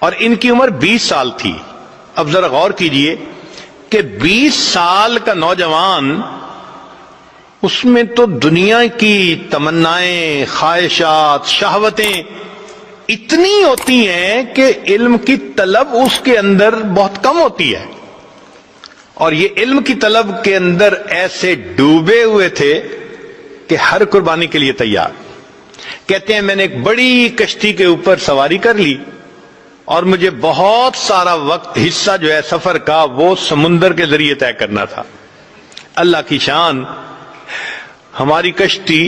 اور ان کی عمر 20 سال تھی. اب ذرا غور کیجئے کہ 20 سال کا نوجوان، اس میں تو دنیا کی تمنائیں، خواہشات، شہوتیں اتنی ہوتی ہیں کہ علم کی طلب اس کے اندر بہت کم ہوتی ہے. اور یہ علم کی طلب کے اندر ایسے ڈوبے ہوئے تھے کہ ہر قربانی کے لیے تیار. کہتے ہیں میں نے ایک بڑی کشتی کے اوپر سواری کر لی اور مجھے بہت سارا وقت، حصہ جو ہے سفر کا، وہ سمندر کے ذریعے طے کرنا تھا. اللہ کی شان، ہماری کشتی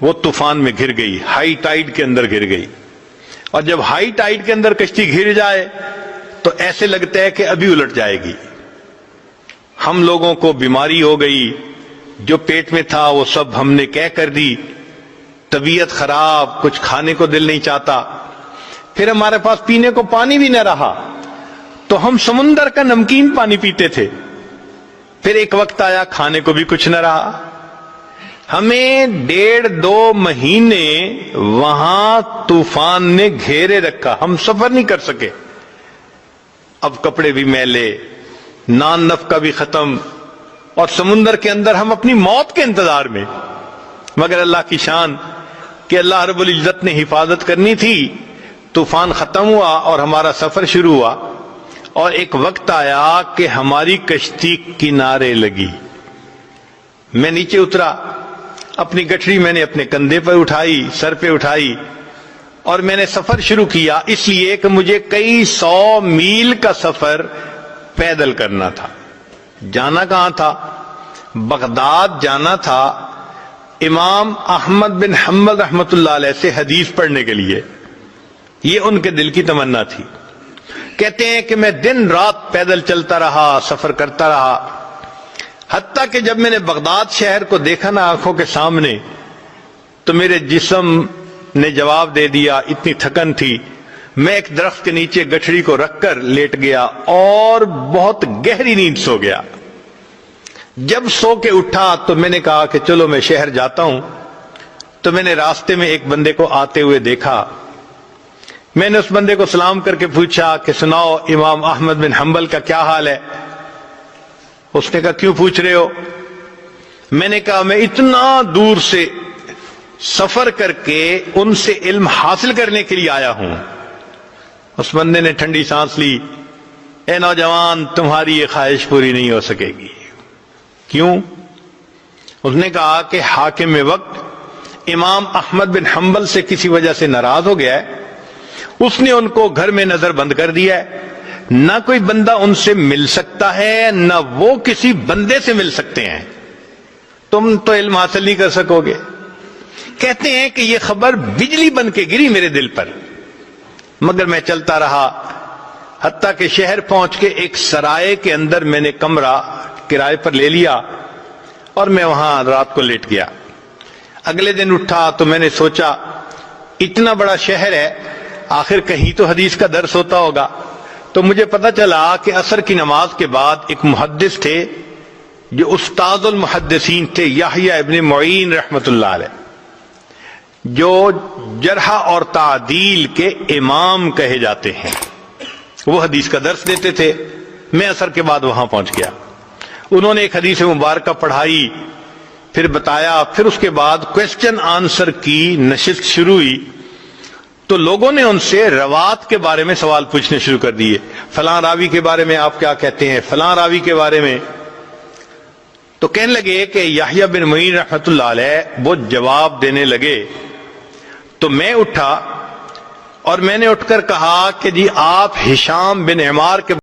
وہ طوفان میں گر گئی، ہائی ٹائیڈ کے اندر گر گئی. اور جب ہائی ٹائیڈ کے اندر کشتی گر جائے تو ایسے لگتا ہے کہ ابھی الٹ جائے گی. ہم لوگوں کو بیماری ہو گئی، جو پیٹ میں تھا وہ سب ہم نے کہہ کر دی، طبیعت خراب، کچھ کھانے کو دل نہیں چاہتا. پھر ہمارے پاس پینے کو پانی بھی نہ رہا تو ہم سمندر کا نمکین پانی پیتے تھے. پھر ایک وقت آیا کھانے کو بھی کچھ نہ رہا. ہمیں 1.5-2 مہینے وہاں طوفان نے گھیرے رکھا، ہم سفر نہیں کر سکے. اب کپڑے بھی میلے، نان نفقہ بھی ختم، اور سمندر کے اندر ہم اپنی موت کے انتظار میں. مگر اللہ کی شان کہ اللہ رب العزت نے حفاظت کرنی تھی. طوفان ختم ہوا اور ہمارا سفر شروع ہوا، اور ایک وقت آیا کہ ہماری کشتی کنارے لگی. میں نیچے اترا، اپنی گٹھری میں نے اپنے کندھے پر اٹھائی، سر پہ اٹھائی، اور میں نے سفر شروع کیا. اس لیے کہ مجھے کئی 100 میل کا سفر پیدل کرنا تھا. جانا کہاں تھا؟ بغداد جانا تھا، امام احمد بن حنبل رحمۃ اللہ علیہ سے حدیث پڑھنے کے لیے. یہ ان کے دل کی تمنا تھی. کہتے ہیں کہ میں دن رات پیدل چلتا رہا، سفر کرتا رہا، حتیٰ کہ جب میں نے بغداد شہر کو دیکھا نا آنکھوں کے سامنے، تو میرے جسم نے جواب دے دیا. اتنی تھکن تھی، میں ایک درخت کے نیچے گٹھڑی کو رکھ کر لیٹ گیا اور بہت گہری نیند سو گیا. جب سو کے اٹھا تو میں نے کہا کہ چلو میں شہر جاتا ہوں. تو میں نے راستے میں ایک بندے کو آتے ہوئے دیکھا. میں نے اس بندے کو سلام کر کے پوچھا کہ سناؤ امام احمد بن حنبل کا کیا حال ہے؟ اس نے کہا کیوں پوچھ رہے ہو؟ میں نے کہا میں اتنا دور سے سفر کر کے ان سے علم حاصل کرنے کے لیے آیا ہوں. اس بندے نے ٹھنڈی سانس لی. اے نوجوان، تمہاری یہ خواہش پوری نہیں ہو سکے گی. کیوں؟ اس نے کہا کہ حاکم وقت امام احمد بن حنبل سے کسی وجہ سے ناراض ہو گیا ہے. اس نے ان کو گھر میں نظر بند کر دیا ہے. نہ کوئی بندہ ان سے مل سکتا ہے، نہ وہ کسی بندے سے مل سکتے ہیں. تم تو علم حاصل نہیں کر سکو گے. کہتے ہیں کہ یہ خبر بجلی بن کے گری میرے دل پر. مگر میں چلتا رہا، حتیٰ کہ شہر پہنچ کے ایک سرائے کے اندر میں نے کمرہ کرائے پر لے لیا اور میں وہاں رات کو لیٹ گیا. اگلے دن اٹھا تو میں نے سوچا اتنا بڑا شہر ہے، آخر کہیں تو حدیث کا درس ہوتا ہوگا. تو مجھے پتا چلا کہ عصر کی نماز کے بعد ایک محدث تھے جو استاد المحدثین تھے، یحییٰ ابن معین رحمۃ اللہ علیہ، جو جرح اور تعدیل کے امام کہے جاتے ہیں. وہ حدیث کا درس دیتے تھے. میں عصر کے بعد وہاں پہنچ گیا. انہوں نے ایک حدیث مبارکہ پڑھائی، پھر بتایا، پھر اس کے بعد کوسچن آنسر کی نشست شروع ہوئی. تو لوگوں نے ان سے روات کے بارے میں سوال پوچھنے شروع کر دیے. فلاں راوی کے بارے میں آپ کیا کہتے ہیں، فلاں راوی کے بارے میں. تو کہنے لگے کہ یحییٰ بن معین رحمۃ اللہ علیہ وہ جواب دینے لگے. تو میں اٹھا اور میں نے اٹھ کر کہا کہ جی آپ ہشام بن عمار کے